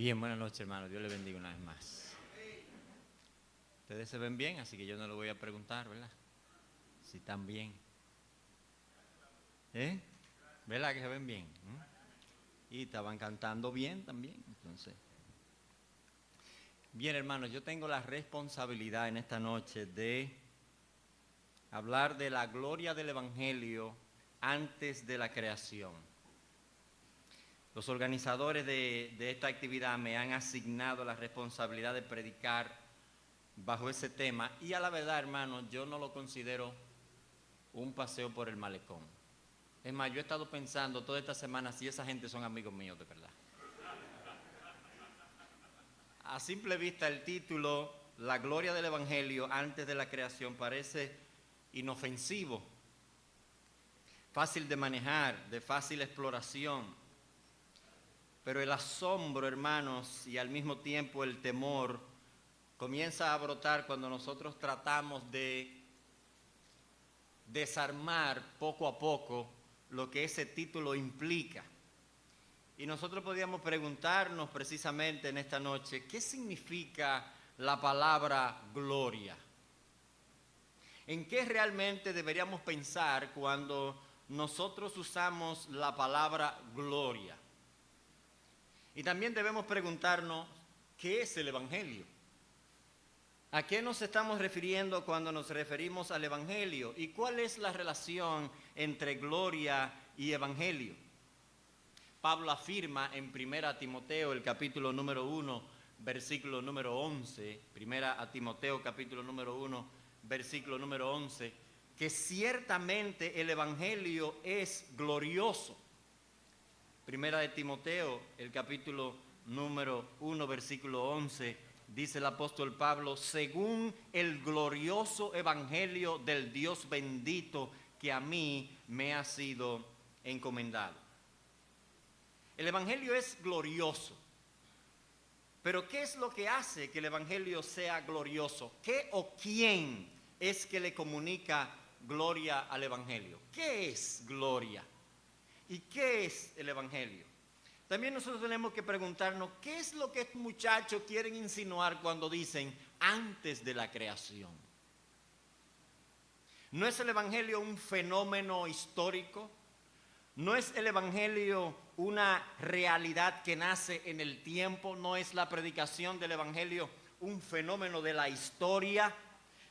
Bien, buenas noches, hermano. Dios les bendiga una vez más. Ustedes se ven bien, así que yo no lo voy a preguntar, ¿verdad? Si están bien. ¿Verdad que se ven bien? Y estaban cantando bien también, entonces. Bien, hermanos, yo tengo la responsabilidad en esta noche de hablar de la gloria del Evangelio antes de la creación. Los organizadores de esta actividad me han asignado la responsabilidad de predicar bajo ese tema y a la verdad, hermano, yo no lo considero un paseo por el malecón. Es más, yo he estado pensando toda esta semana si esa gente son amigos míos de verdad. A simple vista el título, La gloria del Evangelio antes de la creación, parece inofensivo, fácil de manejar, de fácil exploración. Pero el asombro, hermanos, y al mismo tiempo el temor comienza a brotar cuando nosotros tratamos de desarmar poco a poco lo que ese título implica. Y nosotros podríamos preguntarnos precisamente en esta noche, ¿qué significa la palabra gloria? ¿En qué realmente deberíamos pensar cuando nosotros usamos la palabra gloria? Y también debemos preguntarnos, ¿qué es el Evangelio? ¿A qué nos estamos refiriendo cuando nos referimos al Evangelio? ¿Y cuál es la relación entre gloria y Evangelio? Pablo afirma en 1 Timoteo, el capítulo número 1, versículo número 11, 1 Timoteo, capítulo número 1, versículo número 11, que ciertamente el Evangelio es glorioso. 1 Timoteo, el capítulo número 1, versículo 11, dice el apóstol Pablo, según el glorioso evangelio del Dios bendito que a mí me ha sido encomendado. El evangelio es glorioso, pero ¿qué es lo que hace que el evangelio sea glorioso? ¿Qué o quién es que le comunica gloria al evangelio? ¿Qué es gloria? ¿Y qué es el evangelio? También nosotros tenemos que preguntarnos, ¿qué es lo que estos muchachos quieren insinuar cuando dicen antes de la creación? ¿No es el evangelio un fenómeno histórico? ¿No es el evangelio una realidad que nace en el tiempo? ¿No es la predicación del evangelio un fenómeno de la historia?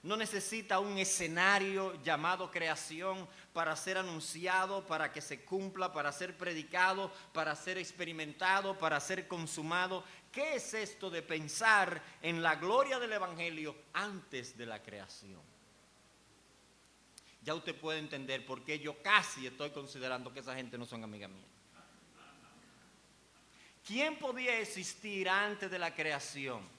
No necesita un escenario llamado creación para ser anunciado, para que se cumpla, para ser predicado, para ser experimentado, para ser consumado. ¿Qué es esto de pensar en la gloria del Evangelio antes de la creación? Ya usted puede entender por qué yo casi estoy considerando que esa gente no son amigas mías. ¿Quién podía existir antes de la creación?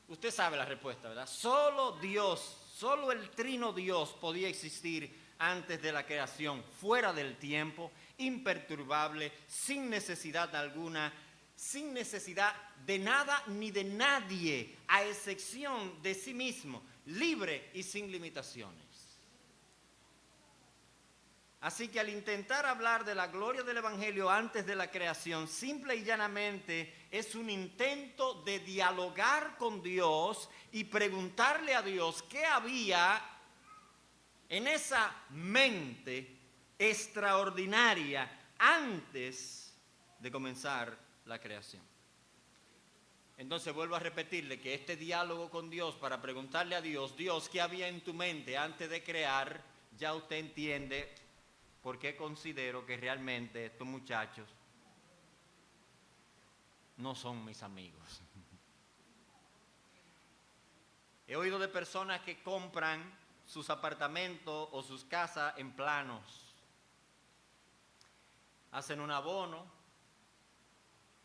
Usted sabe la respuesta, ¿verdad? Solo Dios, solo el trino Dios podía existir antes de la creación, fuera del tiempo, imperturbable, sin necesidad alguna, sin necesidad de nada ni de nadie, a excepción de sí mismo, libre y sin limitaciones. Así que al intentar hablar de la gloria del Evangelio antes de la creación, simple y llanamente es un intento de dialogar con Dios y preguntarle a Dios qué había en esa mente extraordinaria antes de comenzar la creación. Entonces vuelvo a repetirle que este diálogo con Dios para preguntarle a Dios, Dios, ¿qué había en tu mente antes de crear? Ya usted entiende por qué considero que realmente estos muchachos no son mis amigos. He oído de personas que compran sus apartamentos o sus casas en planos. Hacen un abono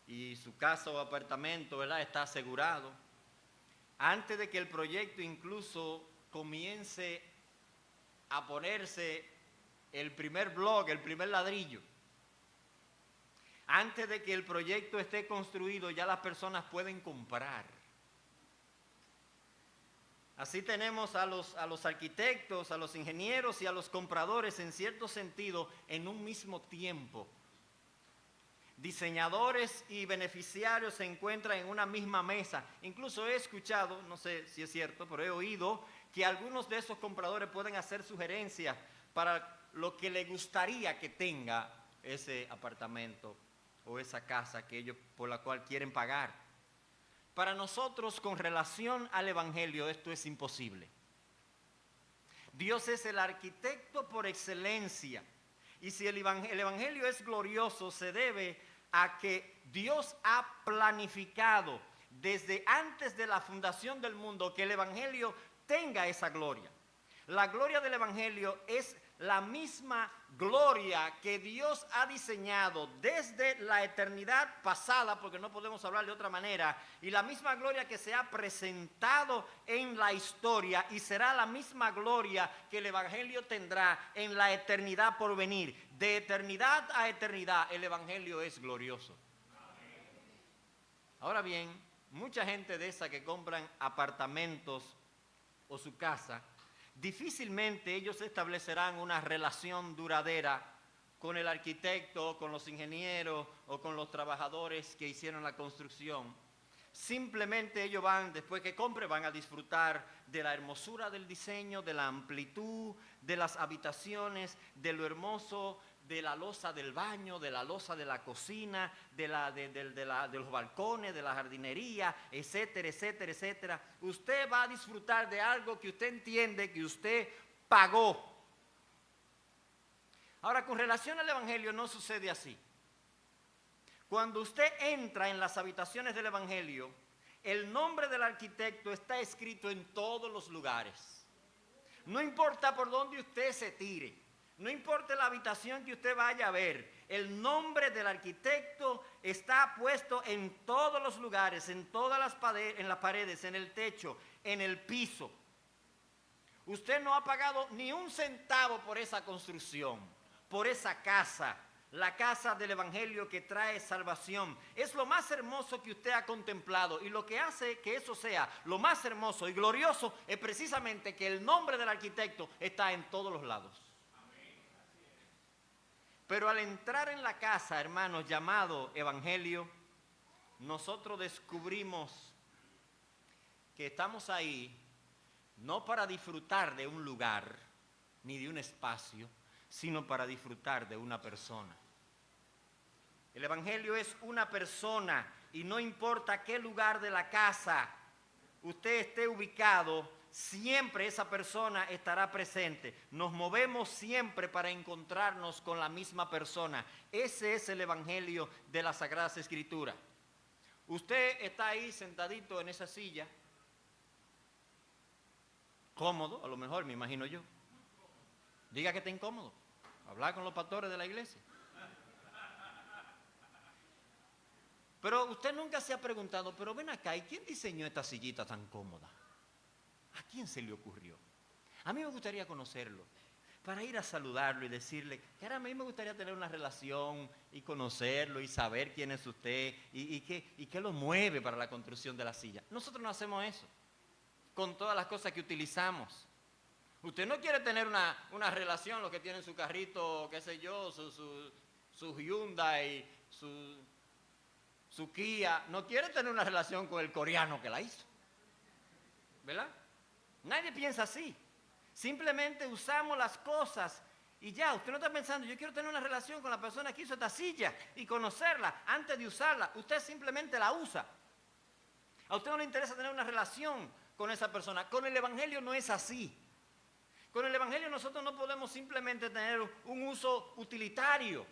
y su casa o apartamento, ¿verdad?, está asegurado. Antes de que el proyecto incluso comience a ponerse el primer bloque, el primer ladrillo. Antes de que el proyecto esté construido, ya las personas pueden comprar. Así tenemos a los arquitectos, a los ingenieros y a los compradores en cierto sentido en un mismo tiempo. diseñadores y beneficiarios se encuentran en una misma mesa. Incluso he escuchado, no sé si es cierto, pero he oído que algunos de esos compradores pueden hacer sugerencias para lo que les gustaría que tenga ese apartamento o esa casa que ellos por la cual quieren pagar. Para nosotros, con relación al Evangelio, esto es imposible. Dios es el arquitecto por excelencia. Y si el Evangelio es glorioso, se debe a que Dios ha planificado desde antes de la fundación del mundo que el Evangelio tenga esa gloria. La gloria del Evangelio es la misma gloria que Dios ha diseñado desde la eternidad pasada, porque no podemos hablar de otra manera, y la misma gloria que se ha presentado en la historia, y será la misma gloria que el Evangelio tendrá en la eternidad por venir. De eternidad a eternidad, el Evangelio es glorioso. Ahora bien, mucha gente de esa que compran apartamentos o su casa, difícilmente ellos establecerán una relación duradera con el arquitecto, con los ingenieros o con los trabajadores que hicieron la construcción. Simplemente ellos van, después que compren, van a disfrutar de la hermosura del diseño, de la amplitud, de las habitaciones, de lo hermoso, de la loza del baño, de la loza de la cocina, de los balcones, de la jardinería, etcétera, etcétera, etcétera. Usted va a disfrutar de algo que usted entiende que usted pagó. Ahora, con relación al Evangelio no sucede así. Cuando usted entra en las habitaciones del Evangelio, el nombre del arquitecto está escrito en todos los lugares. No importa por dónde usted se tire. No importa la habitación que usted vaya a ver, el nombre del arquitecto está puesto en todos los lugares, en todas las paredes, en el techo, en el piso. Usted no ha pagado ni un centavo por esa construcción, por esa casa, la casa del Evangelio que trae salvación. Es lo más hermoso que usted ha contemplado, y lo que hace que eso sea lo más hermoso y glorioso es precisamente que el nombre del arquitecto está en todos los lados. Pero al entrar en la casa, hermanos, llamado Evangelio, nosotros descubrimos que estamos ahí no para disfrutar de un lugar ni de un espacio, sino para disfrutar de una persona. El Evangelio es una persona, y no importa qué lugar de la casa usted esté ubicado, siempre esa persona estará presente. Nos movemos siempre para encontrarnos con la misma persona. Ese es el Evangelio de las Sagradas Escrituras. Usted está ahí sentadito en esa silla, cómodo, a lo mejor me imagino yo. Diga que está incómodo. Hablar con los pastores de la iglesia. Pero usted nunca se ha preguntado, pero ven acá, ¿y quién diseñó esta sillita tan cómoda? ¿A quién se le ocurrió? A mí me gustaría conocerlo, para ir a saludarlo y decirle, caramba, a mí me gustaría tener una relación y conocerlo y saber quién es usted y qué lo mueve para la construcción de la silla. Nosotros no hacemos eso con todas las cosas que utilizamos. Usted no quiere tener una relación, lo que tiene en su carrito, qué sé yo, su Hyundai, su Kia, no quiere tener una relación con el coreano que la hizo, ¿verdad? Nadie piensa así. Simplemente usamos las cosas y ya. Usted no está pensando, yo quiero tener una relación con la persona que hizo esta silla y conocerla antes de usarla. Usted simplemente la usa. A usted no le interesa tener una relación con esa persona. Con el Evangelio no es así. Con el Evangelio nosotros no podemos simplemente tener un uso utilitario.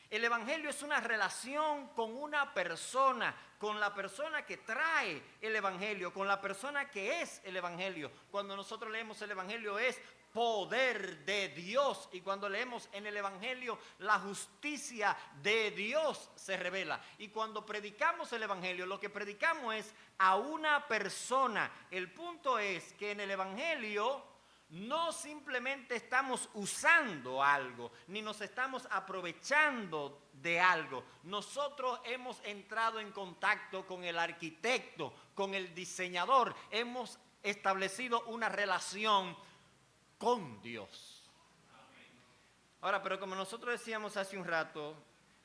El Evangelio es una relación con una persona, con la persona que trae el Evangelio, con la persona que es el Evangelio. Cuando nosotros leemos el Evangelio es poder de Dios, y cuando leemos en el Evangelio la justicia de Dios se revela. Y cuando predicamos el Evangelio, lo que predicamos es a una persona. El punto es que en el Evangelio no simplemente estamos usando algo, ni nos estamos aprovechando de algo. Nosotros hemos entrado en contacto con el arquitecto, con el diseñador. Hemos establecido una relación con Dios. Ahora, pero como nosotros decíamos hace un rato,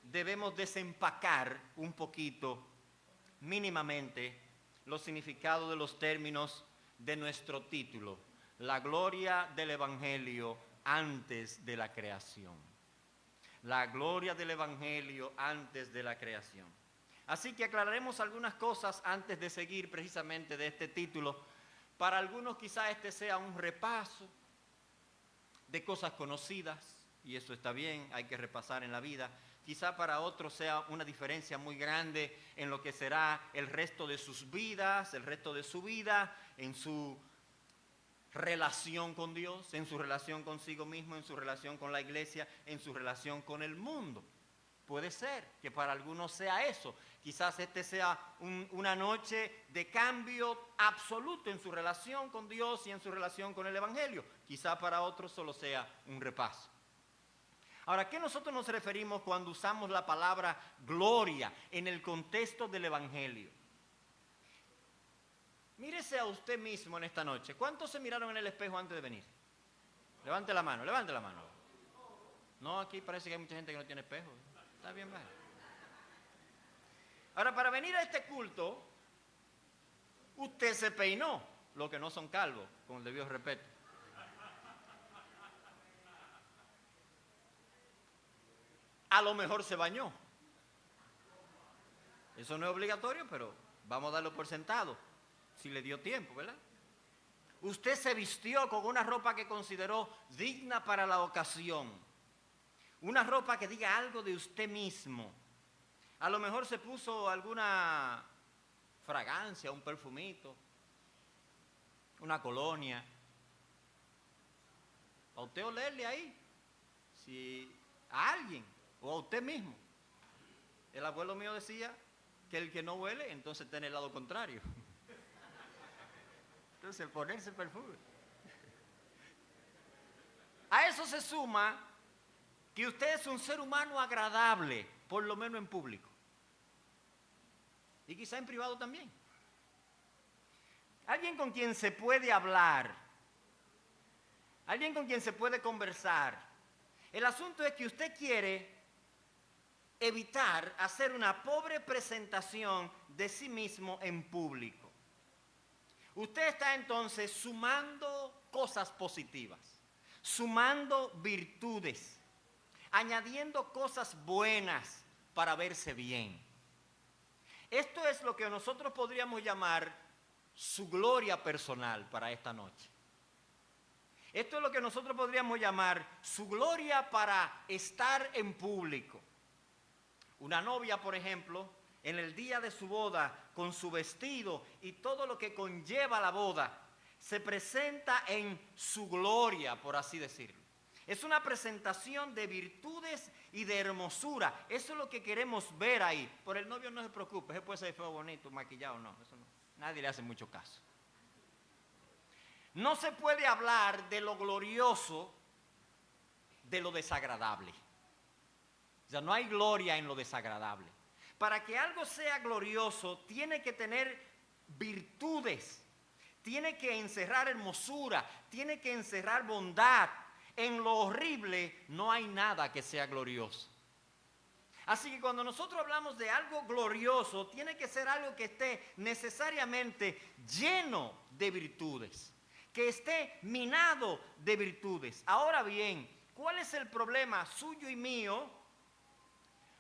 debemos desempacar un poquito, mínimamente, los significados de los términos de nuestro título, la gloria del Evangelio antes de la creación. La gloria del Evangelio antes de la creación. Así que aclararemos algunas cosas antes de seguir precisamente de este título. Para algunos quizás este sea un repaso de cosas conocidas, y eso está bien, hay que repasar en la vida. Quizá para otros sea una diferencia muy grande en lo que será el resto de sus vidas, el resto de su vida, en su relación con Dios, en su relación consigo mismo, en su relación con la iglesia, en su relación con el mundo. Puede ser que para algunos sea eso. Quizás este sea una noche de cambio absoluto en su relación con Dios y en su relación con el Evangelio. Quizás para otros solo sea un repaso. Ahora, ¿a qué nosotros nos referimos cuando usamos la palabra gloria en el contexto del Evangelio? Mírese a usted mismo en esta noche. ¿Cuántos se miraron en el espejo antes de venir? Levante la mano, levante la mano. No, aquí parece que hay mucha gente que no tiene espejo. Está bien, vale. Ahora, para venir a este culto, usted se peinó, los que no son calvos, con el debido respeto. A lo mejor se bañó. Eso no es obligatorio, pero vamos a darlo por sentado, si le dio tiempo, ¿verdad? Usted se vistió con una ropa que consideró digna para la ocasión. Una ropa que diga algo de usted mismo. A lo mejor se puso alguna fragancia, un perfumito, una colonia. A usted olerle ahí, si a alguien o a usted mismo. El abuelo mío decía que el que no huele, entonces está en el lado contrario. Entonces, ponerse perfume. A eso se suma que usted es un ser humano agradable, por lo menos en público. Y quizá en privado también. Alguien con quien se puede hablar. Alguien con quien se puede conversar. El asunto es que usted quiere evitar hacer una pobre presentación de sí mismo en público. Usted está entonces sumando cosas positivas, sumando virtudes, añadiendo cosas buenas para verse bien. Esto es lo que nosotros podríamos llamar su gloria personal para esta noche. Esto es lo que nosotros podríamos llamar su gloria para estar en público. Una novia, por ejemplo, en el día de su boda, con su vestido y todo lo que conlleva la boda, se presenta en su gloria, por así decirlo. Es una presentación de virtudes y de hermosura. Eso es lo que queremos ver ahí. Por el novio no se preocupe, ese puede ser feo, bonito, maquillado, no, eso no. Nadie le hace mucho caso. No se puede hablar de lo glorioso de lo desagradable. O sea, no hay gloria en lo desagradable. Para que algo sea glorioso, tiene que tener virtudes, tiene que encerrar hermosura, tiene que encerrar bondad. En lo horrible no hay nada que sea glorioso. Así que cuando nosotros hablamos de algo glorioso, tiene que ser algo que esté necesariamente lleno de virtudes, que esté minado de virtudes. Ahora bien, ¿cuál es el problema suyo y mío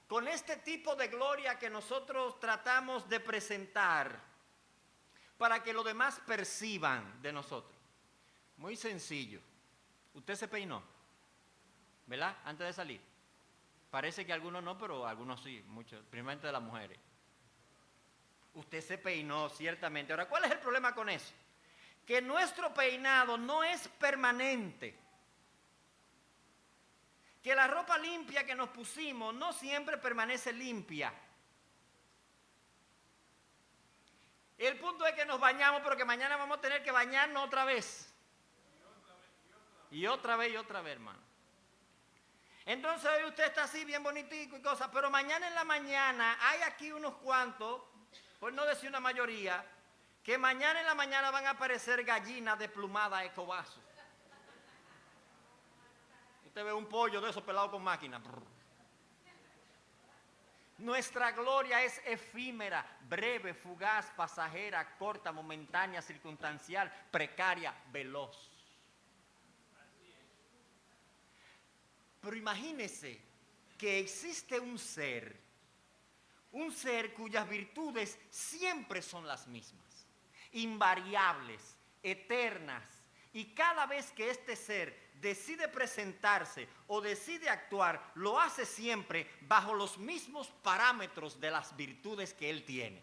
con este tipo de gloria que nosotros tratamos de presentar para que los demás perciban de nosotros? Muy sencillo. Usted se peinó, ¿verdad? Antes de salir. Parece que algunos no, pero algunos sí, muchos, principalmente de las mujeres. Usted se peinó, ciertamente. Ahora, ¿cuál es el problema con eso? Que nuestro peinado no es permanente. Que la ropa limpia que nos pusimos no siempre permanece limpia. El punto es que nos bañamos, pero que mañana vamos a tener que bañarnos otra vez. Y otra vez, hermano. Entonces hoy usted está así bien bonitico y cosas, pero mañana en la mañana hay aquí unos cuantos, por no decir una mayoría, que mañana en la mañana van a aparecer gallinas desplumadas a escobazos. Usted ve un pollo de esos pelados con máquina. Nuestra gloria es efímera, breve, fugaz, pasajera, corta, momentánea, circunstancial, precaria, veloz. Pero imagínese que existe un ser cuyas virtudes siempre son las mismas, invariables, eternas, y cada vez que este ser decide presentarse o decide actuar, lo hace siempre bajo los mismos parámetros de las virtudes que él tiene.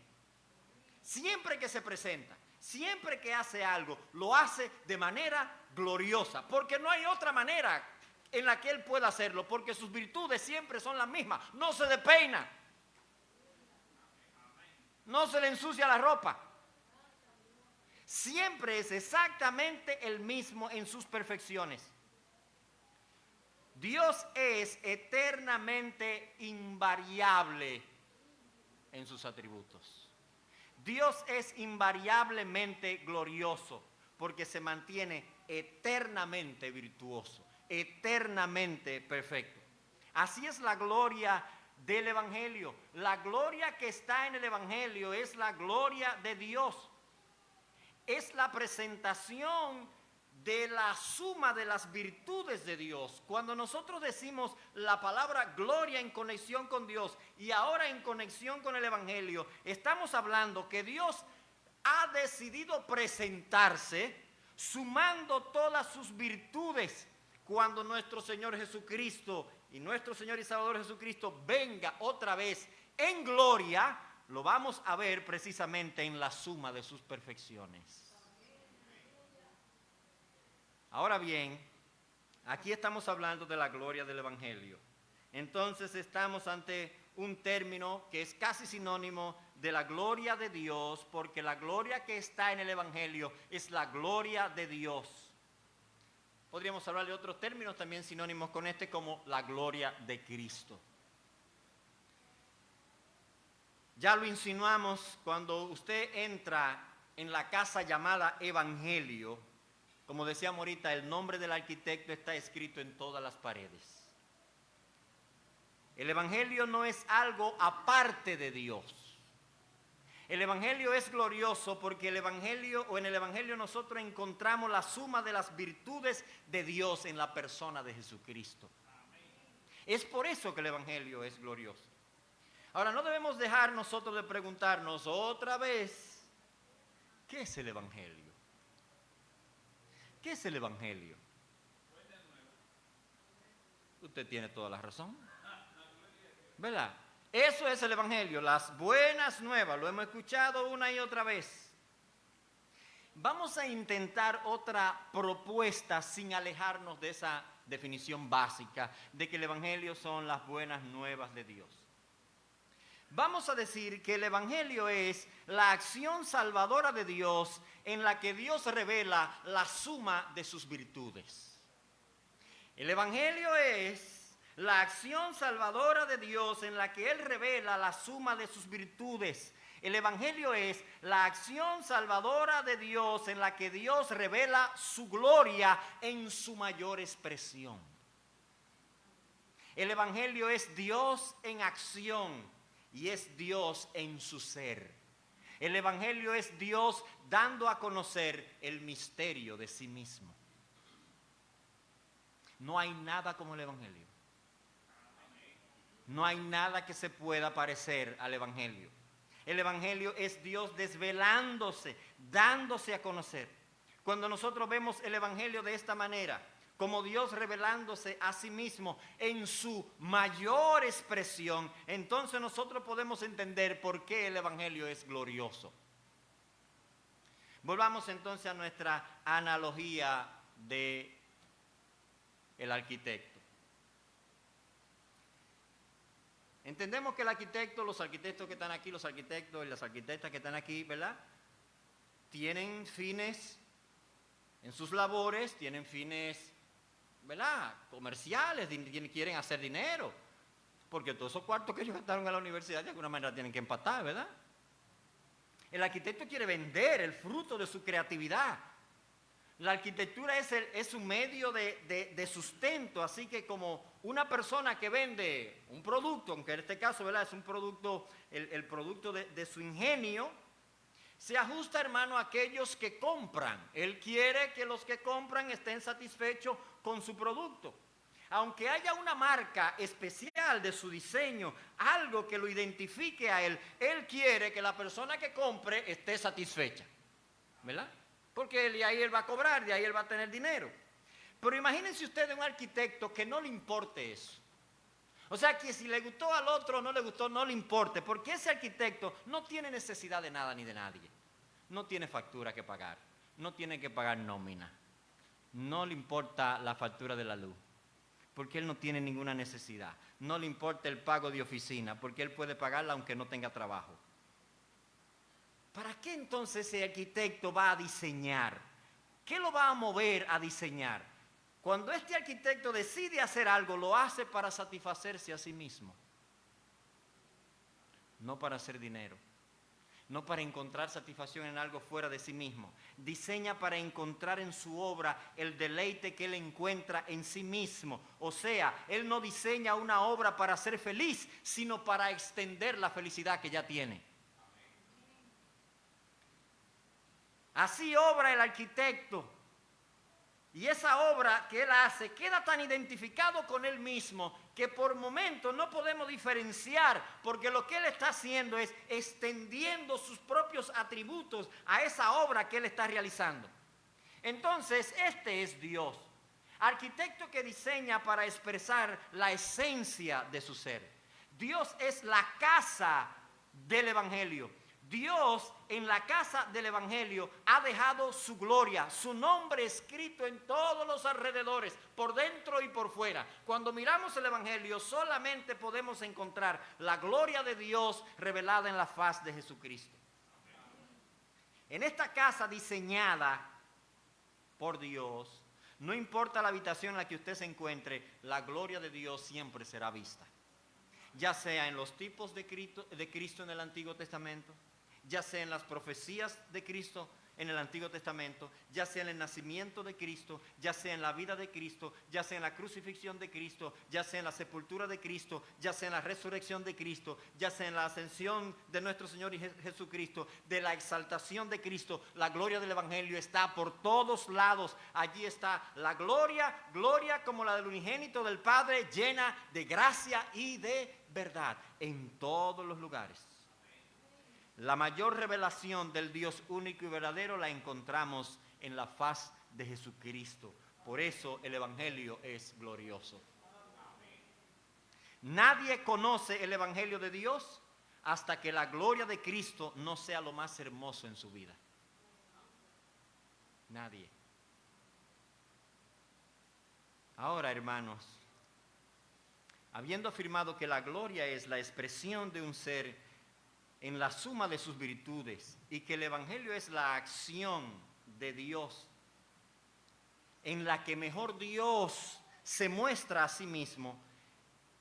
Siempre que se presenta, siempre que hace algo, lo hace de manera gloriosa, porque no hay otra manera en la que él pueda hacerlo, porque sus virtudes siempre son las mismas. No se despeina, no se le ensucia la ropa, siempre es exactamente el mismo en sus perfecciones. Dios es eternamente invariable en sus atributos. Dios es invariablemente glorioso porque se mantiene eternamente virtuoso, eternamente perfecto. Así es la gloria del Evangelio. La gloria que está en el Evangelio es la gloria de Dios. Es la presentación de la suma de las virtudes de Dios. Cuando nosotros decimos la palabra gloria en conexión con Dios y ahora en conexión con el Evangelio, estamos hablando que Dios ha decidido presentarse sumando todas sus virtudes. Cuando nuestro Señor Jesucristo y nuestro Señor y Salvador Jesucristo venga otra vez en gloria, lo vamos a ver precisamente en la suma de sus perfecciones. Ahora bien, aquí estamos hablando de la gloria del Evangelio. Entonces estamos ante un término que es casi sinónimo de la gloria de Dios, porque la gloria que está en el Evangelio es la gloria de Dios. Podríamos hablar de otros términos también sinónimos con este, como la gloria de Cristo. Ya lo insinuamos cuando usted entra en la casa llamada Evangelio. Como decíamos ahorita, el nombre del arquitecto está escrito en todas las paredes. El Evangelio no es algo aparte de Dios. El Evangelio es glorioso porque en el Evangelio nosotros encontramos la suma de las virtudes de Dios en la persona de Jesucristo. Es por eso que el Evangelio es glorioso. Ahora, no debemos dejar nosotros de preguntarnos otra vez, ¿qué es el Evangelio? ¿Qué es el Evangelio? Usted tiene toda la razón, ¿verdad? Eso es el Evangelio, las buenas nuevas, lo hemos escuchado una y otra vez. Vamos a intentar otra propuesta sin alejarnos de esa definición básica de que el Evangelio son las buenas nuevas de Dios. Vamos a decir que el Evangelio es la acción salvadora de Dios en la que Dios revela la suma de sus virtudes. El Evangelio es la acción salvadora de Dios en la que Él revela la suma de sus virtudes. El Evangelio es la acción salvadora de Dios en la que Dios revela su gloria en su mayor expresión. El Evangelio es Dios en acción y es Dios en su ser. El Evangelio es Dios dando a conocer el misterio de sí mismo. No hay nada como el Evangelio. No hay nada que se pueda parecer al Evangelio. El Evangelio es Dios desvelándose, dándose a conocer. Cuando nosotros vemos el Evangelio de esta manera, como Dios revelándose a sí mismo en su mayor expresión, entonces nosotros podemos entender por qué el Evangelio es glorioso. Volvamos entonces a nuestra analogía de el arquitecto. Entendemos que el arquitecto, los arquitectos que están aquí, los arquitectos y las arquitectas que están aquí, ¿verdad? Tienen fines en sus labores, tienen fines, ¿verdad?, comerciales, quieren hacer dinero, porque todos esos cuartos que ellos gastaron en la universidad de alguna manera tienen que empatar, ¿verdad? El arquitecto quiere vender el fruto de su creatividad. La arquitectura es un medio de sustento, así que como una persona que vende un producto, aunque en este caso, ¿verdad?, es un producto, el producto de su ingenio, se ajusta, hermano, a aquellos que compran. Él quiere que los que compran estén satisfechos con su producto. Aunque haya una marca especial de su diseño, algo que lo identifique a él, él quiere que la persona que compre esté satisfecha, ¿verdad? Porque de ahí él va a cobrar, de ahí él va a tener dinero. Pero imagínense ustedes un arquitecto que no le importe eso. O sea, que si le gustó al otro o no le gustó, no le importe, porque ese arquitecto no tiene necesidad de nada ni de nadie. No tiene factura que pagar, no tiene que pagar nómina, no le importa la factura de la luz, porque él no tiene ninguna necesidad. No le importa el pago de oficina, porque él puede pagarla aunque no tenga trabajo. ¿Para qué entonces ese arquitecto va a diseñar? ¿Qué lo va a mover a diseñar? Cuando este arquitecto decide hacer algo, lo hace para satisfacerse a sí mismo, no para hacer dinero, no para encontrar satisfacción en algo fuera de sí mismo. Diseña para encontrar en su obra el deleite que él encuentra en sí mismo. O sea, él no diseña una obra para ser feliz, sino para extender la felicidad que ya tiene. Así obra el arquitecto. Y esa obra que él hace queda tan identificado con él mismo que por momentos no podemos diferenciar, porque lo que él está haciendo es extendiendo sus propios atributos a esa obra que él está realizando. Entonces, este es Dios, arquitecto que diseña para expresar la esencia de su ser. Dios es la casa del Evangelio. Dios en la casa del Evangelio ha dejado su gloria, su nombre escrito en todos los alrededores, por dentro y por fuera. Cuando miramos el Evangelio solamente podemos encontrar la gloria de Dios revelada en la faz de Jesucristo. En esta casa diseñada por Dios, no importa la habitación en la que usted se encuentre, la gloria de Dios siempre será vista. Ya sea en los tipos de Cristo en el Antiguo Testamento, ya sea en las profecías de Cristo en el Antiguo Testamento, ya sea en el nacimiento de Cristo, ya sea en la vida de Cristo, ya sea en la crucifixión de Cristo, ya sea en la sepultura de Cristo, ya sea en la resurrección de Cristo, ya sea en la ascensión de nuestro Señor Jesucristo, de la exaltación de Cristo. La gloria del Evangelio está por todos lados. Allí está la gloria, gloria como la del unigénito del Padre, llena de gracia y de verdad en todos los lugares. La mayor revelación del Dios único y verdadero la encontramos en la faz de Jesucristo. Por eso el Evangelio es glorioso. Nadie conoce el Evangelio de Dios hasta que la gloria de Cristo no sea lo más hermoso en su vida. Nadie. Ahora, hermanos, habiendo afirmado que la gloria es la expresión de un ser en la suma de sus virtudes y que el Evangelio es la acción de Dios en la que mejor Dios se muestra a sí mismo,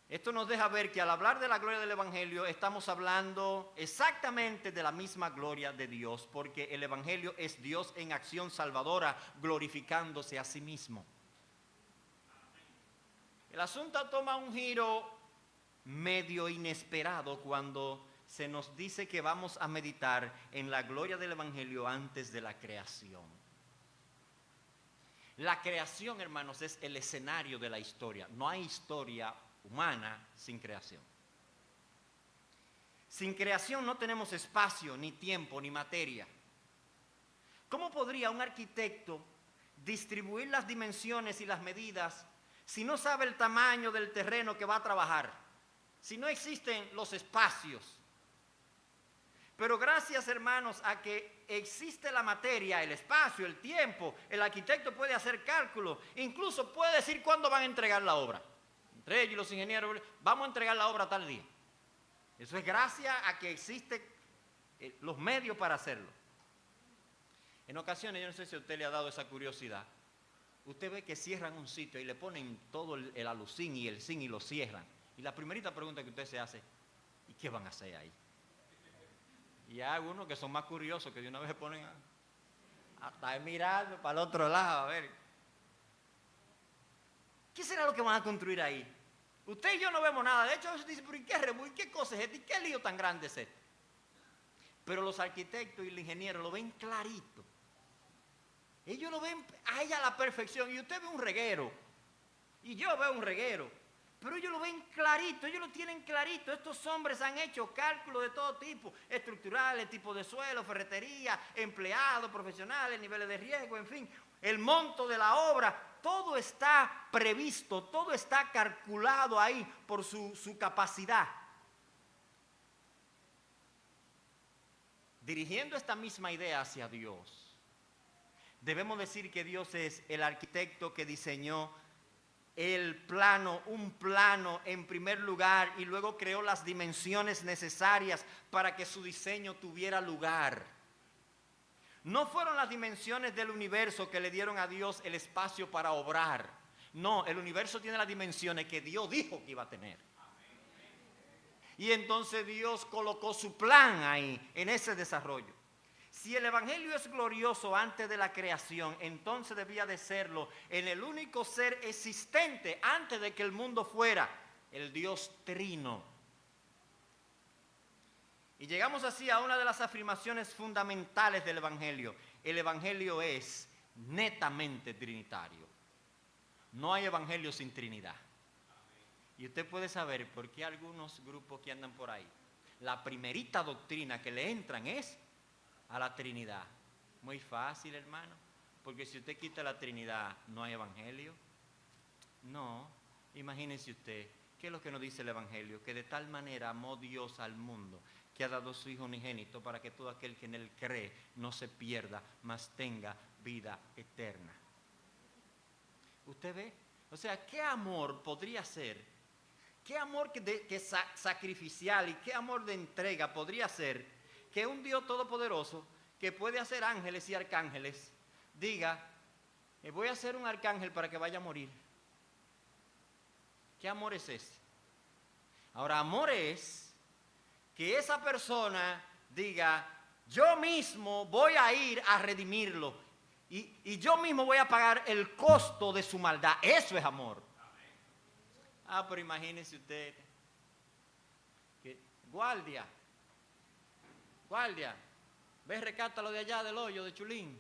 esto nos deja ver que al hablar de la gloria del Evangelio estamos hablando exactamente de la misma gloria de Dios, porque el Evangelio es Dios en acción salvadora glorificándose a sí mismo. El asunto toma un giro medio inesperado cuando se nos dice que vamos a meditar en la gloria del Evangelio antes de la creación. La creación, hermanos, es el escenario de la historia. No hay historia humana sin creación. Sin creación no tenemos espacio, ni tiempo, ni materia. ¿Cómo podría un arquitecto distribuir las dimensiones y las medidas si no sabe el tamaño del terreno que va a trabajar? Si no existen los espacios. Pero gracias, hermanos, a que existe la materia, el espacio, el tiempo, el arquitecto puede hacer cálculos, incluso puede decir cuándo van a entregar la obra. Entre ellos y los ingenieros, vamos a entregar la obra tal día. Eso es gracias a que existen los medios para hacerlo. En ocasiones, yo no sé si a usted le ha dado esa curiosidad, usted ve que cierran un sitio y le ponen todo el alucín y el zinc y lo cierran. Y la primerita pregunta que usted se hace, ¿y qué van a hacer ahí? Y hay algunos que son más curiosos que de una vez se ponen Está mirando para el otro lado, a ver. ¿Qué será lo que van a construir ahí? Usted y yo no vemos nada. De hecho, a veces dice, pero ¿y qué revuelo? ¿Qué cosa es esto? ¿Y qué lío tan grande es este? Pero los arquitectos y los ingenieros lo ven clarito. Ellos lo ven a ella a la perfección. Y usted ve un reguero. Y yo veo un reguero. Pero ellos lo ven clarito, ellos lo tienen clarito. Estos hombres han hecho cálculos de todo tipo, estructurales, tipo de suelo, ferretería, empleados, profesionales, niveles de riesgo, en fin, el monto de la obra. Todo está previsto, todo está calculado ahí por su capacidad. Dirigiendo esta misma idea hacia Dios, debemos decir que Dios es el arquitecto que diseñó un plano en primer lugar y luego creó las dimensiones necesarias para que su diseño tuviera lugar. No fueron las dimensiones del universo que le dieron a Dios el espacio para obrar. No, el universo tiene las dimensiones que Dios dijo que iba a tener. Y entonces Dios colocó su plan ahí, en ese desarrollo. Si el evangelio es glorioso antes de la creación, entonces debía de serlo en el único ser existente antes de que el mundo fuera, el Dios Trino. Y llegamos así a una de las afirmaciones fundamentales del evangelio. El evangelio es netamente trinitario. No hay evangelio sin Trinidad. Y usted puede saber por qué algunos grupos que andan por ahí, la primerita doctrina que le entran es a la Trinidad. Muy fácil, hermano, porque si usted quita la Trinidad, ¿no hay evangelio? No, imagínese usted, ¿qué es lo que nos dice el evangelio? Que de tal manera amó Dios al mundo, que ha dado su Hijo unigénito para que todo aquel que en él cree no se pierda, mas tenga vida eterna. ¿Usted ve? O sea, ¿qué amor podría ser? ¿Qué amor sacrificial y qué amor de entrega podría ser que un Dios todopoderoso que puede hacer ángeles y arcángeles diga, voy a hacer un arcángel para que vaya a morir? ¿Qué amor es ese? Ahora, amor es que esa persona diga, yo mismo voy a ir a redimirlo y yo mismo voy a pagar el costo de su maldad. Eso es amor. Ah, pero imagínese usted que guardia, ve, recátalo de allá del hoyo de Chulín.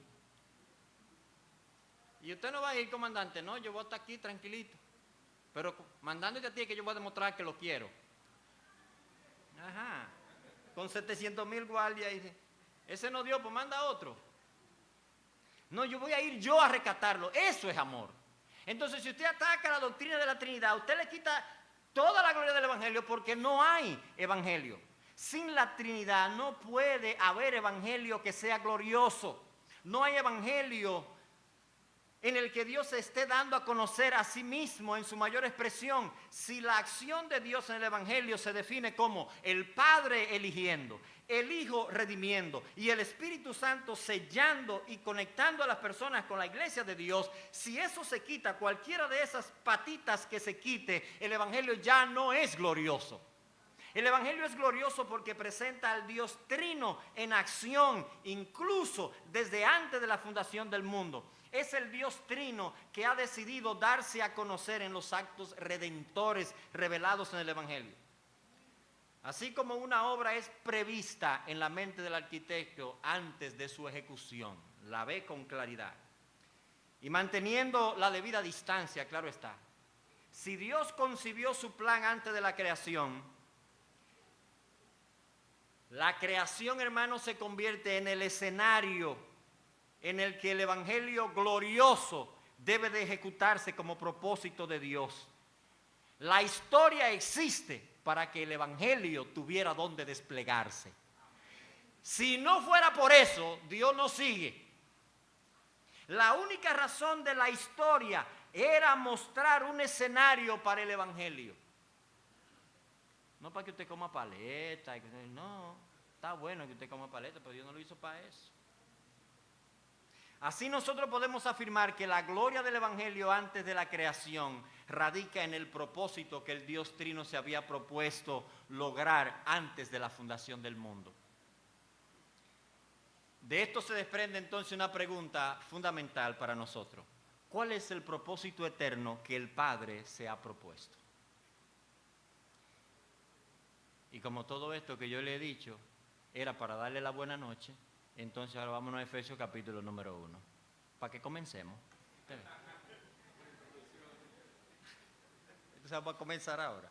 Y usted no va a ir, comandante, no, yo voy a estar aquí tranquilito, pero mandándote a ti que yo voy a demostrar que lo quiero. Ajá, con 700,000 guardias, y ese no dio, pues manda otro. No, yo voy a ir yo a rescatarlo, eso es amor. Entonces, si usted ataca la doctrina de la Trinidad, usted le quita toda la gloria del evangelio porque no hay evangelio. Sin la Trinidad no puede haber evangelio que sea glorioso. No hay evangelio en el que Dios se esté dando a conocer a sí mismo en su mayor expresión. Si la acción de Dios en el evangelio se define como el Padre eligiendo, el Hijo redimiendo y el Espíritu Santo sellando y conectando a las personas con la iglesia de Dios, si eso se quita, cualquiera de esas patitas que se quite, el evangelio ya no es glorioso. El evangelio es glorioso porque presenta al Dios Trino en acción, incluso desde antes de la fundación del mundo. Es el Dios Trino que ha decidido darse a conocer en los actos redentores revelados en el evangelio. Así como una obra es prevista en la mente del arquitecto antes de su ejecución, la ve con claridad. Y manteniendo la debida distancia, claro está. Si Dios concibió su plan antes de la creación, la creación, hermano, se convierte en el escenario en el que el evangelio glorioso debe de ejecutarse como propósito de Dios. La historia existe para que el evangelio tuviera donde desplegarse. Si no fuera por eso, Dios no sigue. La única razón de la historia era mostrar un escenario para el evangelio. No para que usted coma paleta, no, está bueno que usted coma paleta, pero Dios no lo hizo para eso. Así nosotros podemos afirmar que la gloria del evangelio antes de la creación radica en el propósito que el Dios Trino se había propuesto lograr antes de la fundación del mundo. De esto se desprende entonces una pregunta fundamental para nosotros. ¿Cuál es el propósito eterno que el Padre se ha propuesto? Y como todo esto que yo le he dicho era para darle la buena noche, entonces ahora vámonos a Efesios capítulo número 1, para que comencemos. Entonces vamos a comenzar ahora.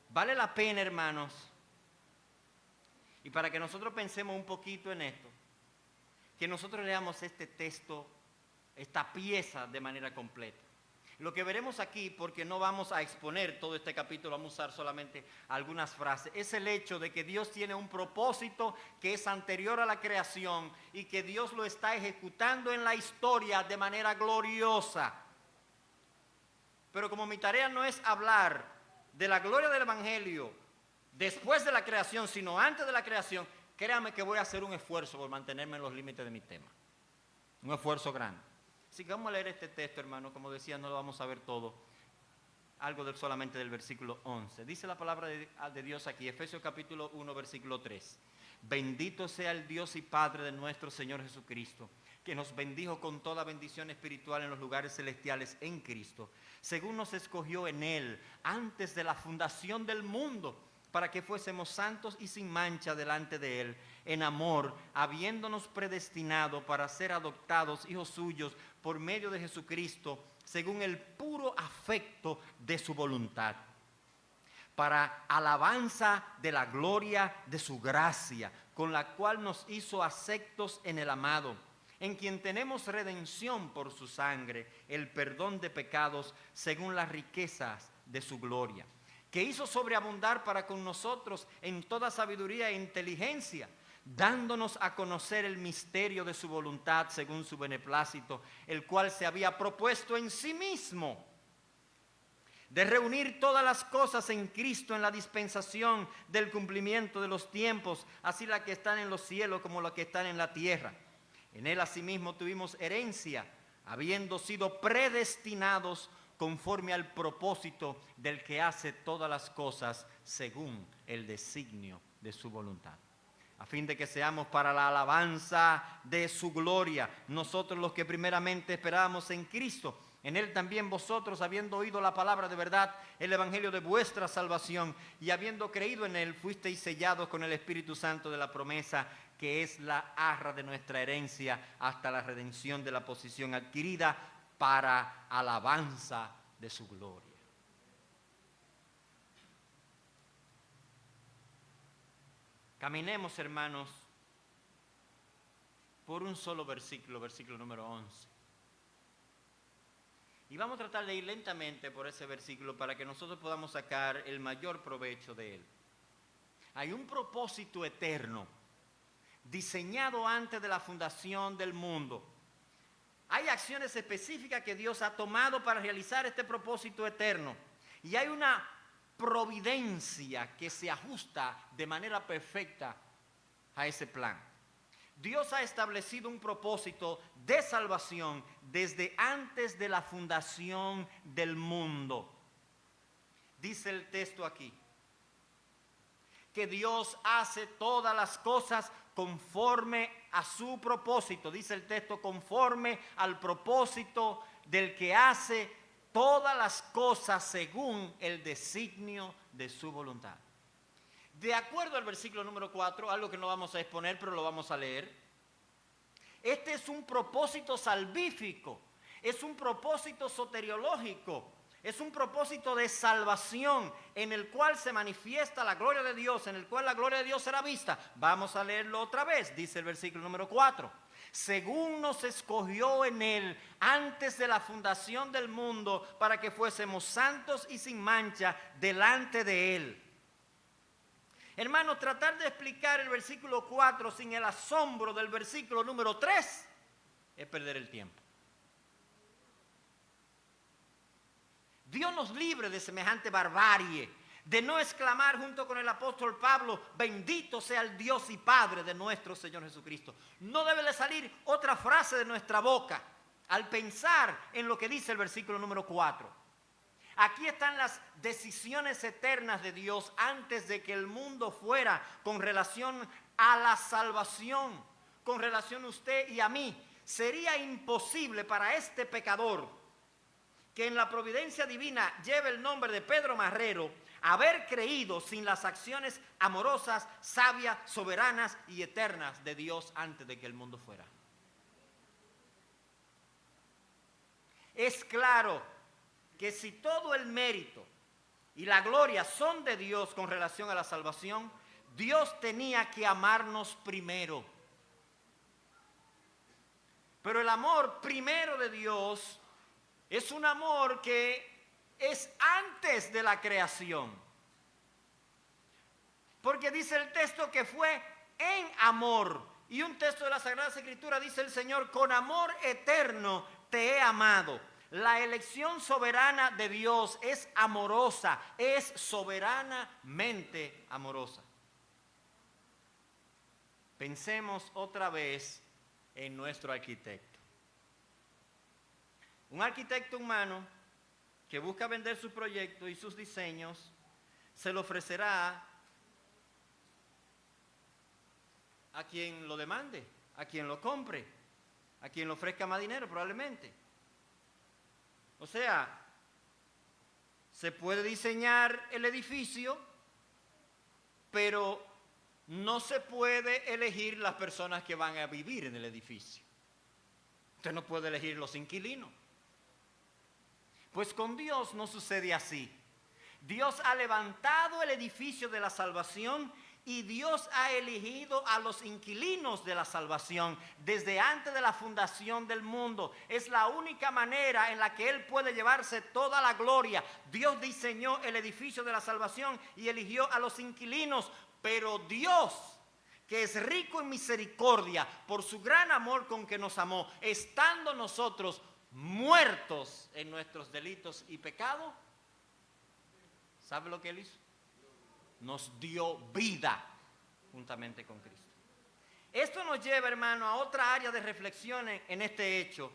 Vale la pena, hermanos, y para que nosotros pensemos un poquito en esto, que nosotros leamos este texto, esta pieza de manera completa. Lo que veremos aquí, porque no vamos a exponer todo este capítulo, vamos a usar solamente algunas frases, es el hecho de que Dios tiene un propósito que es anterior a la creación y que Dios lo está ejecutando en la historia de manera gloriosa. Pero como mi tarea no es hablar de la gloria del Evangelio después de la creación, sino antes de la creación, créame que voy a hacer un esfuerzo por mantenerme en los límites de mi tema. Un esfuerzo grande. Así que vamos a leer este texto, hermano. Como decía, no lo vamos a ver todo. Algo solamente del versículo 11. Dice la palabra de Dios aquí, Efesios capítulo 1, versículo 3. Bendito sea el Dios y Padre de nuestro Señor Jesucristo, que nos bendijo con toda bendición espiritual en los lugares celestiales en Cristo, según nos escogió en Él antes de la fundación del mundo, para que fuésemos santos y sin mancha delante de Él, en amor, habiéndonos predestinado para ser adoptados hijos suyos por medio de Jesucristo, según el puro afecto de su voluntad, para alabanza de la gloria de su gracia, con la cual nos hizo aceptos en el amado, en quien tenemos redención por su sangre, el perdón de pecados, según las riquezas de su gloria, que hizo sobreabundar para con nosotros en toda sabiduría e inteligencia, dándonos a conocer el misterio de su voluntad según su beneplácito, el cual se había propuesto en sí mismo, de reunir todas las cosas en Cristo en la dispensación del cumplimiento de los tiempos, así las que están en los cielos como las que están en la tierra. En Él asimismo tuvimos herencia, habiendo sido predestinados conforme al propósito del que hace todas las cosas según el designio de su voluntad, a fin de que seamos para la alabanza de su gloria, nosotros los que primeramente esperábamos en Cristo. En Él también vosotros, habiendo oído la palabra de verdad, el evangelio de vuestra salvación, y habiendo creído en Él, fuisteis sellados con el Espíritu Santo de la promesa, que es la arra de nuestra herencia, hasta la redención de la posesión adquirida, para alabanza de su gloria. Caminemos, hermanos, por un solo versículo, versículo número 11. Y vamos a tratar de ir lentamente por ese versículo para que nosotros podamos sacar el mayor provecho de él. Hay un propósito eterno, diseñado antes de la fundación del mundo. Hay acciones específicas que Dios ha tomado para realizar este propósito eterno. Y hay una providencia que se ajusta de manera perfecta a ese plan. Dios ha establecido un propósito de salvación desde antes de la fundación del mundo. Dice el texto aquí, que Dios hace todas las cosas conforme a su propósito. Dice el texto, conforme al propósito del que hace todas las cosas según el designio de su voluntad. De acuerdo al versículo número 4, algo que no vamos a exponer, pero lo vamos a leer. Este es un propósito salvífico, es un propósito soteriológico, es un propósito de salvación en el cual se manifiesta la gloria de Dios, en el cual la gloria de Dios será vista. Vamos a leerlo otra vez, dice el versículo número 4. Según nos escogió en Él antes de la fundación del mundo para que fuésemos santos y sin mancha delante de Él. Hermanos, tratar de explicar el versículo 4 sin el asombro del versículo número 3 es perder el tiempo. Dios nos libre de semejante barbarie, de no exclamar junto con el apóstol Pablo, bendito sea el Dios y Padre de nuestro Señor Jesucristo. No debe de salir otra frase de nuestra boca al pensar en lo que dice el versículo número 4. Aquí están las decisiones eternas de Dios antes de que el mundo fuera con relación a la salvación con relación a usted y a mí. Sería imposible para este pecador que en la providencia divina lleve el nombre de Pedro Marrero haber creído sin las acciones amorosas, sabias, soberanas y eternas de Dios antes de que el mundo fuera. Es claro que si todo el mérito y la gloria son de Dios con relación a la salvación, Dios tenía que amarnos primero. Pero el amor primero de Dios es un amor que es antes de la creación. Porque dice el texto que fue en amor. Y un texto de la Sagrada Escritura dice el Señor: con amor eterno te he amado. La elección soberana de Dios es amorosa, es soberanamente amorosa. Pensemos otra vez en nuestro arquitecto. Un arquitecto humano que busca vender su proyecto y sus diseños, se lo ofrecerá a quien lo demande, a quien lo compre, a quien le ofrezca más dinero probablemente. O sea, se puede diseñar el edificio, pero no se puede elegir las personas que van a vivir en el edificio. Usted no puede elegir los inquilinos. Pues con Dios no sucede así. Dios ha levantado el edificio de la salvación y Dios ha elegido a los inquilinos de la salvación desde antes de la fundación del mundo. Es la única manera en la que Él puede llevarse toda la gloria. Dios diseñó el edificio de la salvación y eligió a los inquilinos, pero Dios, que es rico en misericordia por su gran amor con que nos amó, estando nosotros muertos en nuestros delitos y pecados, ¿sabe lo que Él hizo? Nos dio vida juntamente con Cristo. Esto nos lleva, hermano, a otra área de reflexión en este hecho,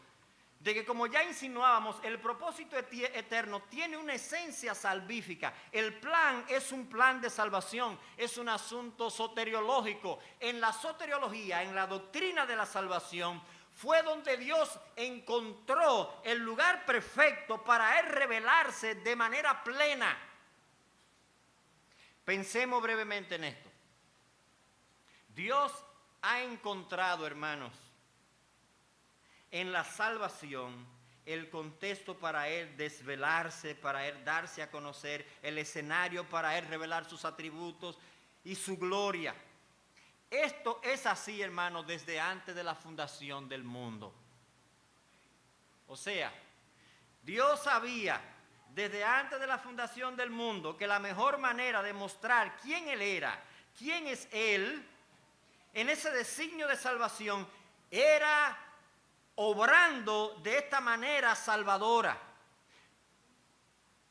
de que, como ya insinuábamos, el propósito eterno tiene una esencia salvífica. El plan es un plan de salvación, es un asunto soteriológico. En la soteriología, en la doctrina de la salvación, fue donde Dios encontró el lugar perfecto para Él revelarse de manera plena. Pensemos brevemente en esto. Dios ha encontrado, hermanos, en la salvación el contexto para Él desvelarse, para Él darse a conocer, el escenario para Él revelar sus atributos y su gloria. Esto es así, hermanos, desde antes de la fundación del mundo. O sea, Dios sabía desde antes de la fundación del mundo que la mejor manera de mostrar quién Él era, quién es Él, en ese designio de salvación, era obrando de esta manera salvadora.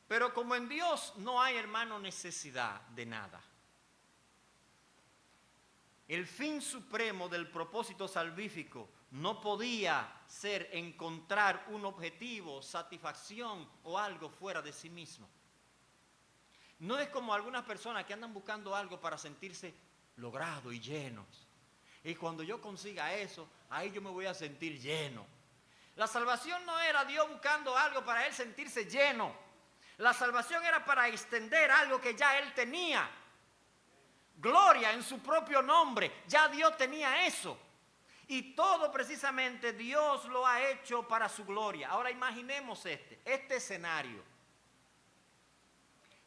Pero como en Dios no hay, hermano, necesidad de nada. El fin supremo del propósito salvífico no podía ser encontrar un objetivo, satisfacción o algo fuera de sí mismo. No es como algunas personas que andan buscando algo para sentirse logrados y llenos. Y cuando yo consiga eso, ahí yo me voy a sentir lleno. La salvación no era Dios buscando algo para Él sentirse lleno. La salvación era para extender algo que ya Él tenía. Gloria en su propio nombre. Ya Dios tenía eso. Y todo precisamente Dios lo ha hecho para su gloria. Ahora imaginemos este escenario.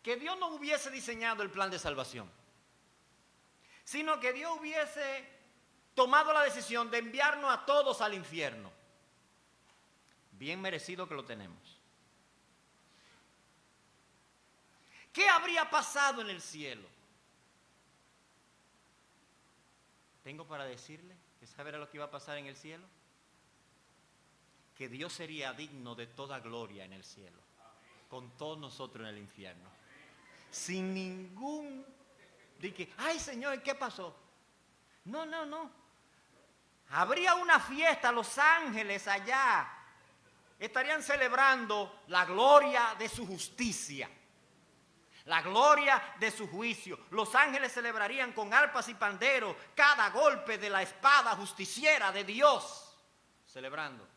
Que Dios no hubiese diseñado el plan de salvación, sino que Dios hubiese tomado la decisión de enviarnos a todos al infierno. Bien merecido que lo tenemos. ¿Qué habría pasado en el cielo? Tengo para decirle que sabe lo que iba a pasar en el cielo. Que Dios sería digno de toda gloria en el cielo, con todos nosotros en el infierno. Sin ningún de que, ay Señor, ¿qué pasó? No. Habría una fiesta, los ángeles allá estarían celebrando la gloria de su justicia, La gloria de su juicio. Los ángeles celebrarían con arpas y panderos cada golpe de la espada justiciera de Dios. Celebrando.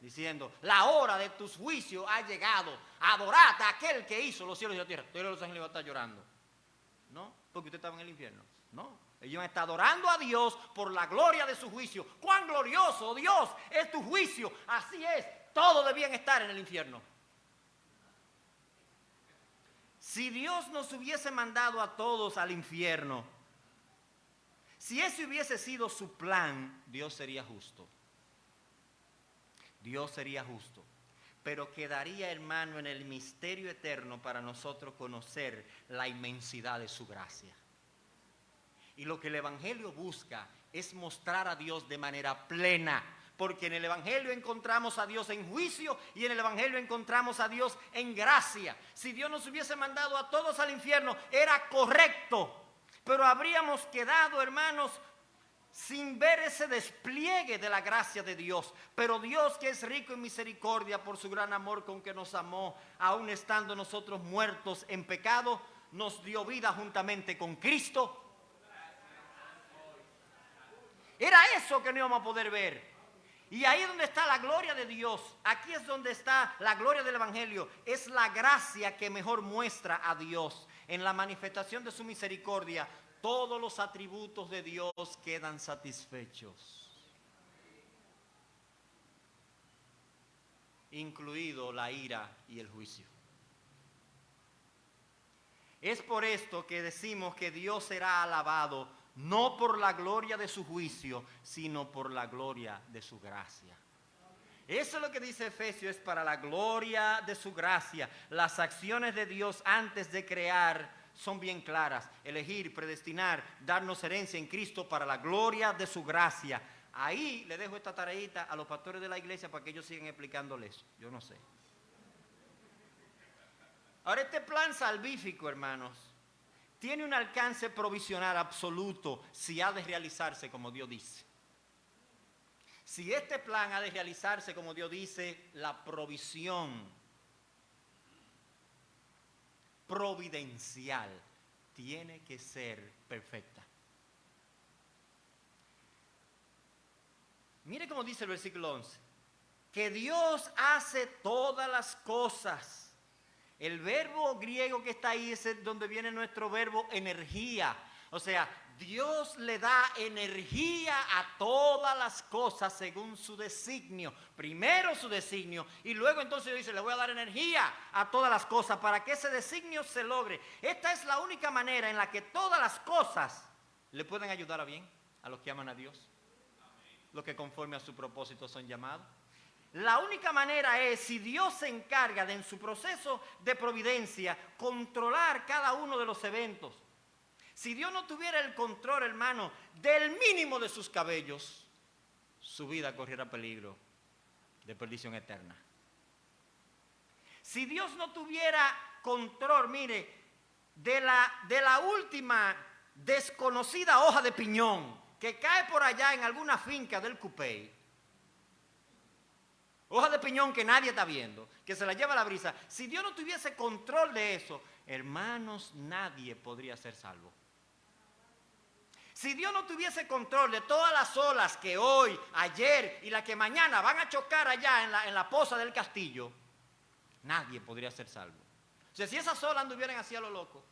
Diciendo, la hora de tus juicios ha llegado. Adorad a aquel que hizo los cielos y la tierra. Todos los ángeles van a estar llorando. No, porque usted estaba en el infierno. No, ellos están adorando a Dios por la gloria de su juicio. ¡Cuán glorioso, Dios, es tu juicio! Así es, todos debían estar en el infierno. Si Dios nos hubiese mandado a todos al infierno, si ese hubiese sido su plan, Dios sería justo. Dios sería justo. Pero quedaría, hermano, en el misterio eterno para nosotros conocer la inmensidad de su gracia. Y lo que el Evangelio busca es mostrar a Dios de manera plena. Porque en el Evangelio encontramos a Dios en juicio y en el Evangelio encontramos a Dios en gracia. Si Dios nos hubiese mandado a todos al infierno, era correcto. Pero habríamos quedado, hermanos, sin ver ese despliegue de la gracia de Dios. Pero Dios, que es rico en misericordia por su gran amor con que nos amó, aun estando nosotros muertos en pecado, nos dio vida juntamente con Cristo. Era eso que no íbamos a poder ver. Y ahí es donde está la gloria de Dios. Aquí es donde está la gloria del Evangelio. Es la gracia que mejor muestra a Dios. En la manifestación de su misericordia, todos los atributos de Dios quedan satisfechos. Incluido la ira y el juicio. Es por esto que decimos que Dios será alabado no por la gloria de su juicio, sino por la gloria de su gracia. Eso es lo que dice Efesios, es para la gloria de su gracia. Las acciones de Dios antes de crear son bien claras. Elegir, predestinar, darnos herencia en Cristo para la gloria de su gracia. Ahí le dejo esta tareita a los pastores de la iglesia para que ellos sigan explicándoles. Yo no sé. Ahora, este plan salvífico, hermanos, tiene un alcance provisional absoluto si ha de realizarse como Dios dice. Si este plan ha de realizarse como Dios dice, la provisión providencial tiene que ser perfecta. Mire cómo dice el versículo 11, que Dios hace todas las cosas. El verbo griego que está ahí es donde viene nuestro verbo energía. O sea, Dios le da energía a todas las cosas según su designio. Primero su designio y luego entonces dice, le voy a dar energía a todas las cosas para que ese designio se logre. Esta es la única manera en la que todas las cosas le pueden ayudar a bien a los que aman a Dios. Los que conforme a su propósito son llamados. La única manera es si Dios se encarga de en su proceso de providencia controlar cada uno de los eventos. Si Dios no tuviera el control, hermano, del mínimo de sus cabellos, su vida corriera peligro de perdición eterna. Si Dios no tuviera control, mire, de la última desconocida hoja de piñón que cae por allá en alguna finca del Cupey, hoja de piñón que nadie está viendo, que se la lleva la brisa. Si Dios no tuviese control de eso, hermanos, nadie podría ser salvo. Si Dios no tuviese control de todas las olas que hoy, ayer y las que mañana van a chocar allá en la poza del castillo, nadie podría ser salvo. O sea, si esas olas anduvieran así a lo loco,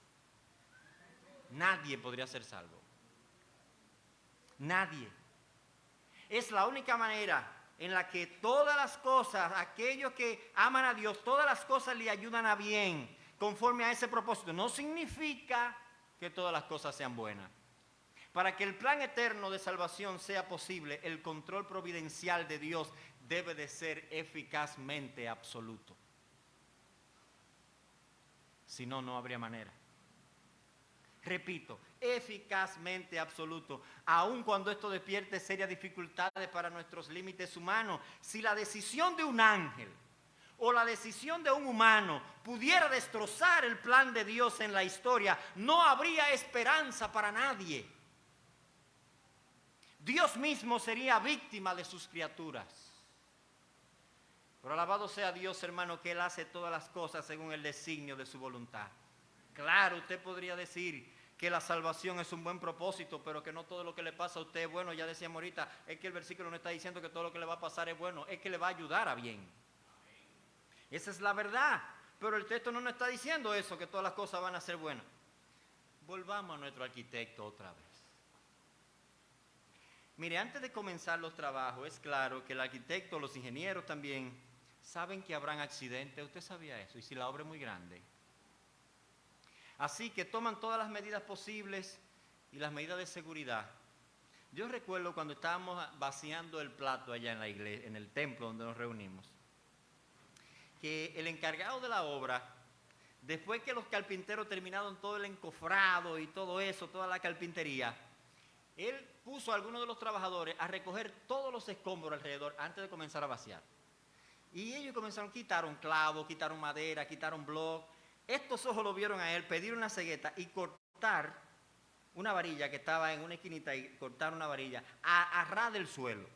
nadie podría ser salvo. Nadie. Es la única manera en la que todas las cosas, aquellos que aman a Dios, todas las cosas le ayudan a bien, conforme a ese propósito. No significa que todas las cosas sean buenas. Para que el plan eterno de salvación sea posible, el control providencial de Dios debe de ser eficazmente absoluto. Si no, no habría manera. Repito, eficazmente absoluto, aun cuando esto despierte serias dificultades para nuestros límites humanos. Si la decisión de un ángel o la decisión de un humano pudiera destrozar el plan de Dios en la historia, no habría esperanza para nadie. Dios mismo sería víctima de sus criaturas. Pero alabado sea Dios, hermano, que Él hace todas las cosas según el designio de su voluntad. Claro, usted podría decir que la salvación es un buen propósito, pero que no todo lo que le pasa a usted es bueno. Ya decíamos ahorita, es que el versículo no está diciendo que todo lo que le va a pasar es bueno, es que le va a ayudar a bien. Esa es la verdad, pero el texto no nos está diciendo eso, que todas las cosas van a ser buenas. Volvamos a nuestro arquitecto otra vez. Mire, antes de comenzar los trabajos, es claro que el arquitecto, los ingenieros también, saben que habrán accidentes. ¿Usted sabía eso? Y si la obra es muy grande. Así que toman todas las medidas posibles y las medidas de seguridad. Yo recuerdo cuando estábamos vaciando el plato allá en la iglesia, en el templo donde nos reunimos, que el encargado de la obra, después que los carpinteros terminaron todo el encofrado y todo eso, toda la carpintería, él puso a algunos de los trabajadores a recoger todos los escombros alrededor antes de comenzar a vaciar. Y ellos comenzaron, quitaron clavos, quitaron madera, quitaron bloc. Estos ojos lo vieron a él pedir una cegueta y cortar una varilla que estaba en una esquinita y cortar una varilla a ras del suelo.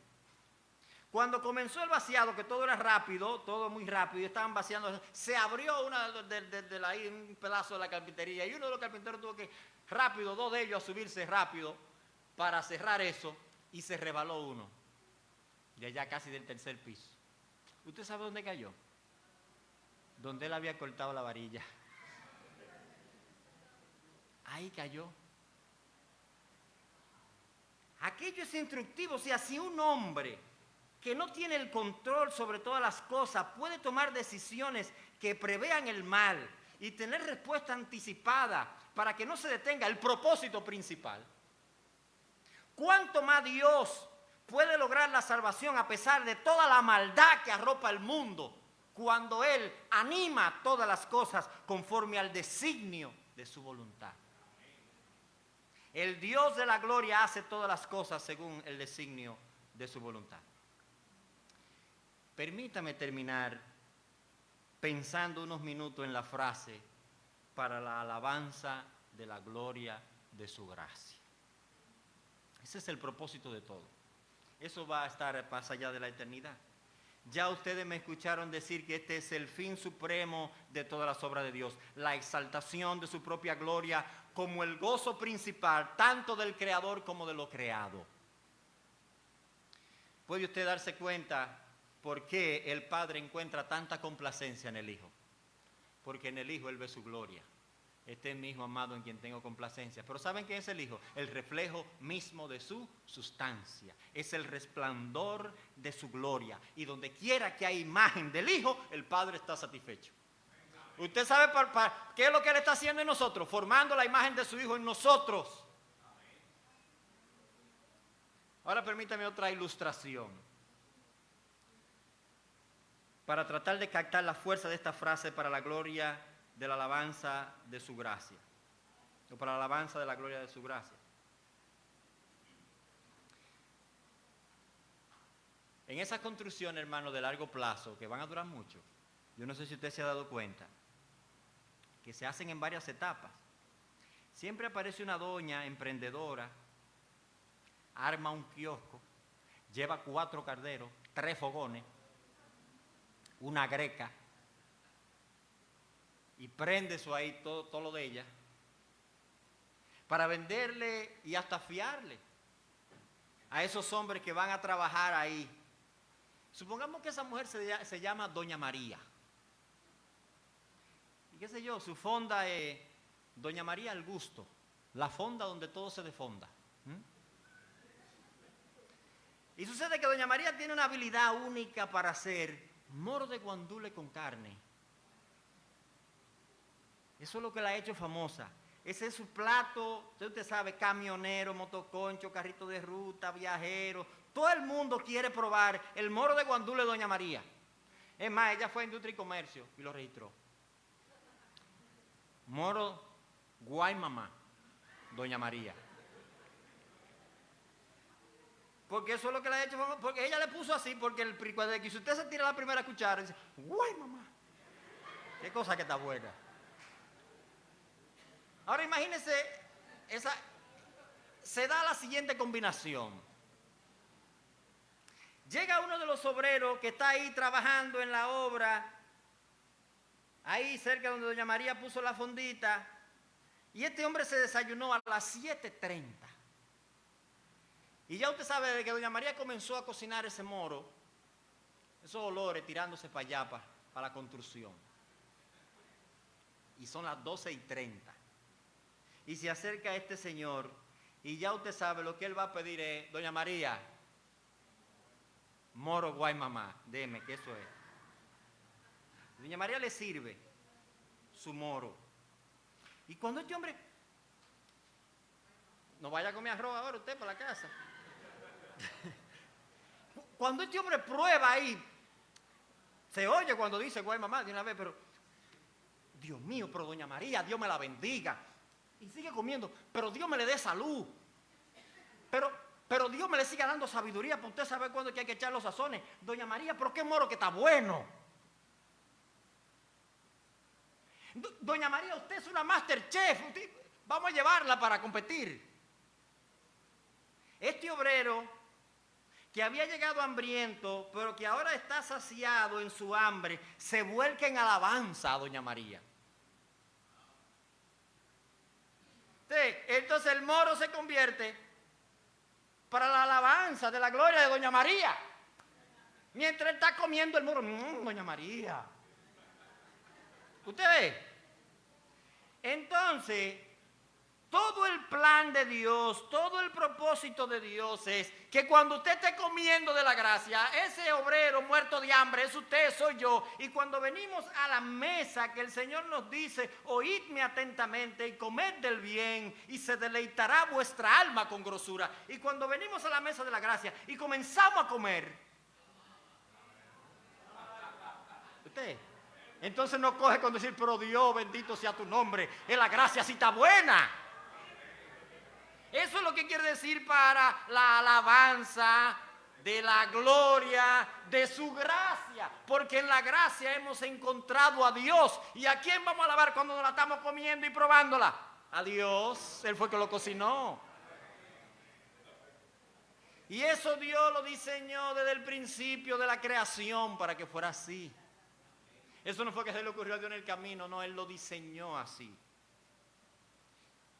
Cuando comenzó el vaciado, que todo era rápido, todo muy rápido, y estaban vaciando, se abrió un pedazo de la carpintería y uno de los carpinteros tuvo que, rápido, dos de ellos a subirse rápido para cerrar eso y se rebaló uno, de allá casi del tercer piso. ¿Usted sabe dónde cayó? Donde él había cortado la varilla. Ahí cayó. Aquello es instructivo. Si un hombre que no tiene el control sobre todas las cosas puede tomar decisiones que prevean el mal y tener respuesta anticipada para que no se detenga el propósito principal, ¿cuánto más Dios puede lograr la salvación a pesar de toda la maldad que arropa el mundo cuando Él anima todas las cosas conforme al designio de su voluntad? El Dios de la gloria hace todas las cosas según el designio de su voluntad. Permítame terminar pensando unos minutos en la frase para la alabanza de la gloria de su gracia. Ese es el propósito de todo. Eso va a estar más allá de la eternidad. Ya ustedes me escucharon decir que este es el fin supremo de todas las obras de Dios, la exaltación de su propia gloria como el gozo principal, tanto del Creador como de lo creado. ¿Puede usted darse cuenta por qué el Padre encuentra tanta complacencia en el Hijo? Porque en el Hijo Él ve su gloria. Este es mi Hijo amado en quien tengo complacencia. Pero ¿saben qué es el Hijo? El reflejo mismo de su sustancia. Es el resplandor de su gloria. Y donde quiera que hay imagen del Hijo, el Padre está satisfecho. ¿Usted sabe qué es lo que Él está haciendo en nosotros? Formando la imagen de su Hijo en nosotros. Ahora permítame otra ilustración para tratar de captar la fuerza de esta frase para la gloria de la alabanza de su gracia, o para la alabanza de la gloria de su gracia. En esas construcciones, hermano, de largo plazo, que van a durar mucho, yo no sé si usted se ha dado cuenta, que se hacen en varias etapas. Siempre aparece una doña emprendedora, arma un kiosco, lleva 4 carderos, 3 fogones, una greca, y prende eso ahí, todo lo de ella, para venderle y hasta fiarle a esos hombres que van a trabajar ahí. Supongamos que esa mujer se llama Doña María. Y qué sé yo, su fonda es Doña María al gusto, la fonda donde todo se defonda. Y sucede que Doña María tiene una habilidad única para hacer moro de guandule con carne. Eso es lo que la ha hecho famosa. Ese es su plato, usted sabe, camionero, motoconcho, carrito de ruta, viajero. Todo el mundo quiere probar el moro de guandule de Doña María. Es más, ella fue a Industria y Comercio y lo registró. Moro Guaymamá, Doña María. Porque eso es lo que le ha hecho famosa. Porque ella le puso así, porque si usted se tira la primera cuchara, dice, Guaymamá. Qué cosa que está buena. Ahora imagínense, se da la siguiente combinación. Llega uno de los obreros que está ahí trabajando en la obra, ahí cerca donde doña María puso la fondita, y este hombre se desayunó a las 7:30. Y ya usted sabe, desde que doña María comenzó a cocinar ese moro, esos olores tirándose para allá, para la construcción. Y son las 12:30. Y se acerca este señor, y ya usted sabe lo que él va a pedir es: doña María, moro guay mamá, deme, que eso es. Doña María le sirve su moro. Y cuando este hombre, no vaya a comer arroz ahora usted para la casa. Cuando este hombre prueba ahí, se oye cuando dice guay mamá de una vez, pero Dios mío, pero doña María, Dios me la bendiga. Y sigue comiendo, pero Dios me le dé salud. Pero Dios me le siga dando sabiduría para usted saber cuándo hay que echar los sazones. Doña María, pero qué moro que está bueno. Doña María, usted es una masterchef. Vamos a llevarla para competir. Este obrero que había llegado hambriento, pero que ahora está saciado en su hambre, se vuelca en alabanza a doña María. Sí, entonces el moro se convierte para la alabanza de la gloria de doña María. Mientras está comiendo el moro, doña María. ¿Usted ve? Entonces, todo el plan de Dios, todo el propósito de Dios es que cuando usted esté comiendo de la gracia, ese obrero muerto de hambre es usted, soy yo. Y cuando venimos a la mesa que el Señor nos dice: oídme atentamente y comed del bien, y se deleitará vuestra alma con grosura. Y cuando venimos a la mesa de la gracia y comenzamos a comer, usted, entonces no coge con decir: pero Dios, bendito sea tu nombre, la gracia sí está buena. Eso es lo que quiere decir para la alabanza de la gloria de su gracia. Porque en la gracia hemos encontrado a Dios. ¿Y a quién vamos a alabar cuando nos la estamos comiendo y probándola? A Dios. Él fue que lo cocinó. Y eso Dios lo diseñó desde el principio de la creación para que fuera así. Eso no fue que se le ocurrió a Dios en el camino, no, Él lo diseñó así.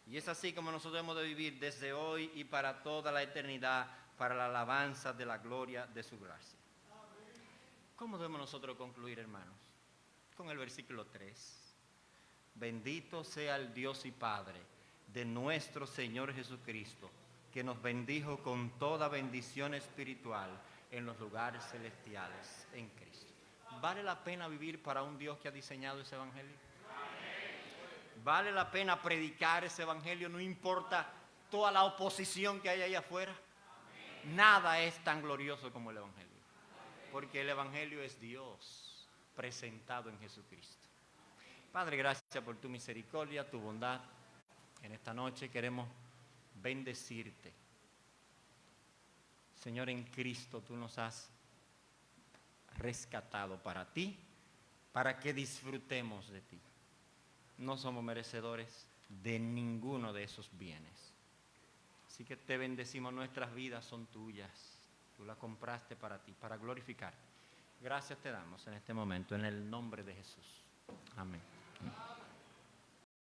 Y es así como nosotros hemos de vivir desde hoy y para toda la eternidad, para la alabanza de la gloria de su gracia. ¿Cómo debemos nosotros concluir, hermanos? Con el versículo 3. Bendito sea el Dios y Padre de nuestro Señor Jesucristo, que nos bendijo con toda bendición espiritual en los lugares celestiales en Cristo. ¿Vale la pena vivir para un Dios que ha diseñado ese evangelio? ¿Vale la pena predicar ese evangelio? No importa toda la oposición que hay ahí afuera. Nada es tan glorioso como el evangelio. Porque el evangelio es Dios presentado en Jesucristo. Padre, gracias por tu misericordia, tu bondad. En esta noche queremos bendecirte. Señor, en Cristo tú nos has rescatado para ti, para que disfrutemos de ti. No somos merecedores de ninguno de esos bienes. Así que te bendecimos, nuestras vidas son tuyas. Tú las compraste para ti, para glorificar. Gracias te damos en este momento, en el nombre de Jesús. Amén.